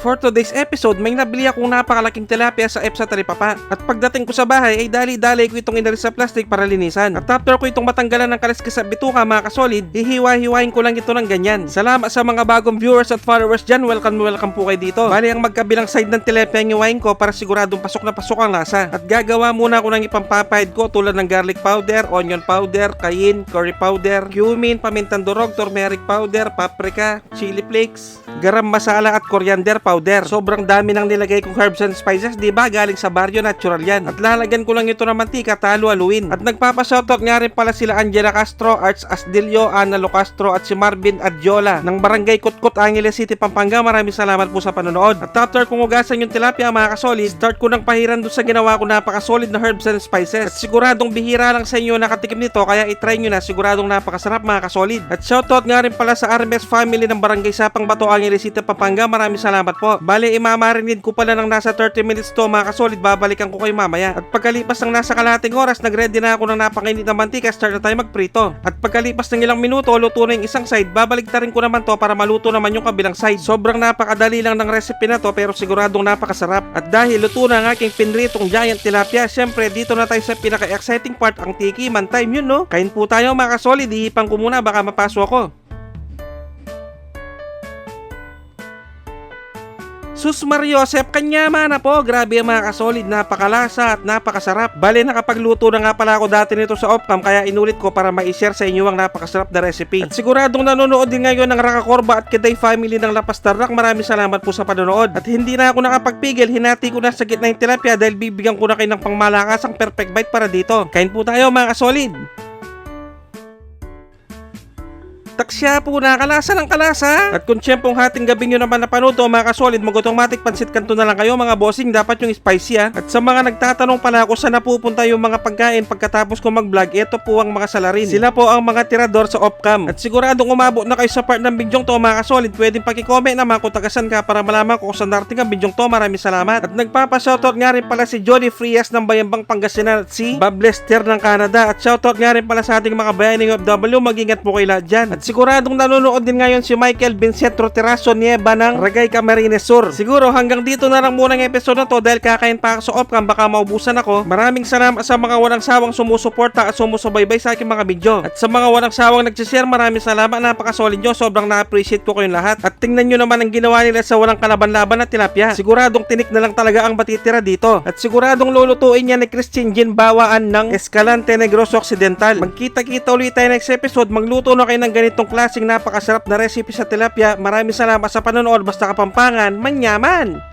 For today's episode, may nabili akong napakalaking tilapia sa EPSA Talipapa. At pagdating ko sa bahay ay dali-dali ko itong inalis sa plastic para linisan. At after ko itong matanggalan ng kaliskis sa bituka mga kasolid, hihiwa-hiwain ko lang ito ng ganyan. Salamat sa mga bagong viewers at followers dyan, welcome po kayo dito. Bali ang magkabilang side ng tilapia ang hiwain ko para siguradong pasok na pasok ang lasa. At gagawa muna ako ng ipampapahid ko tulad ng garlic powder, onion powder, cayenne, curry powder, cumin, pamintang durog, turmeric powder, paprika, chili flakes, garam masala at coriander powder. Sobrang dami nang nilagay kong herbs and spices, di ba? Galing sa baryo, natural yan. At lalagyan ko lang ito ng mantika, halu-haluin. At nagpapashoutout nga rin pala sila Angela Castro, Arts Asdilio, Ana Locastro at si Marvin Adjola ng Barangay Kutkut, Angeles City, Pampanga. Maraming salamat po sa panonood. At after kong ugasan yung tilapia mga kasolid, start ko ng pahiran doon sa ginawa ko napakasolid na herbs and spices. At siguradong bihira lang sa inyo nakatikim nito, kaya itry nyo na, siguradong napakasarap mga kasolid. At shoutout nga rin pala sa Armes family ng Barangay Sapang Bato, Angeles City, Pampanga. Maraming salamat po. Bale, imamarinid ko pala ng nasa 30 minutes to mga kasolid. Babalikan ko kayo mamaya. At pagkalipas ng nasa kalahating oras, nagready na ako ng napakainit na mantika. Start na tayo magprito. At pagkalipas ng ilang minuto, luto na yung isang side. Babaliktarin ko naman to para maluto naman yung kabilang side. Sobrang napakadali lang ng recipe na to, pero siguradong napakasarap. At dahil luto na ang aking pinritong giant tilapia, syempre dito na tayo sa pinaka-exciting part, ang tikiman time. Yun no? Kain po tayo mga kasolid. Ihipang ko muna, baka mapaso ako. Sus Mariosep, kanyama na po. Grabe mga kasolid, napakalasa at napakasarap. Bale, nakapagluto na nga pala ako dati nito sa off-cam, kaya inulit ko para ma-share sa inyo ang napakasarap na recipe. At siguradong nanonood din ngayon ng Rakakorba at Kiday family ng Lapas Tarlac. Maraming salamat po sa panonood. At hindi na ako nakapagpigil, hinati ko na sa gitna yung tilapia dahil bibigyan ko na kayo ng pangmalakasang perfect bite para dito. Kain po tayo mga kasolid. Taksya po, nakalasa ng kalasa. At kung siyempong hating gabi nyo naman napanood to mga kasolid, mag-automatic pansit kanto na lang kayo mga bossing, dapat yung spicy ha. At sa mga nagtatanong pala kung saan napupunta yung mga pagkain pagkatapos ko mag-vlog, ito po ang mga salarin. Sila po ang mga tirador sa off-cam. At siguradong umabot na kayo sa part ng bidyong to mga kasolid, pwedeng paki-comment naman kung tagasan ka para malaman ko kung saan narating ang bidyong to. Maraming salamat. At nagpapa-shoutout nga rin pala si Jolly Frias ng Bayambang Pangasinan at si Bob Lester ng Canada. At shoutout nga rin pala sa ating mga bayaning OFW, mag-ingat po kayo lahat dyan. At siguradong nanonood din ngayon si Michael Vincent Roteraso Nieva ng Regay Camarines Sur. Siguro hanggang dito na lang muna ng episode na to dahil kakain pa ako sa off-cam, baka maubusan ako. Maraming salamat sa mga walang sawang sumusuporta at sumusubaybay sa aking mga video. At sa mga walang sawang nagsishare, maraming salamat, napakasolid nyo. Sobrang na-appreciate ko kayong lahat. At tingnan nyo naman ang ginawa nila sa walang kalaban-laban na tilapia. Siguradong tinik na lang talaga ang matitira dito. At siguradong lulutuin niya ni Christian Gin Bawaan ng Escalante Negros Occidental. Magkita-kita ulit tayo next episode. Magluto na kayo ng ganitong klaseng napakasarap na recipe sa tilapia. Maraming salamat sa panonood. Basta Kapampangan, manyaman!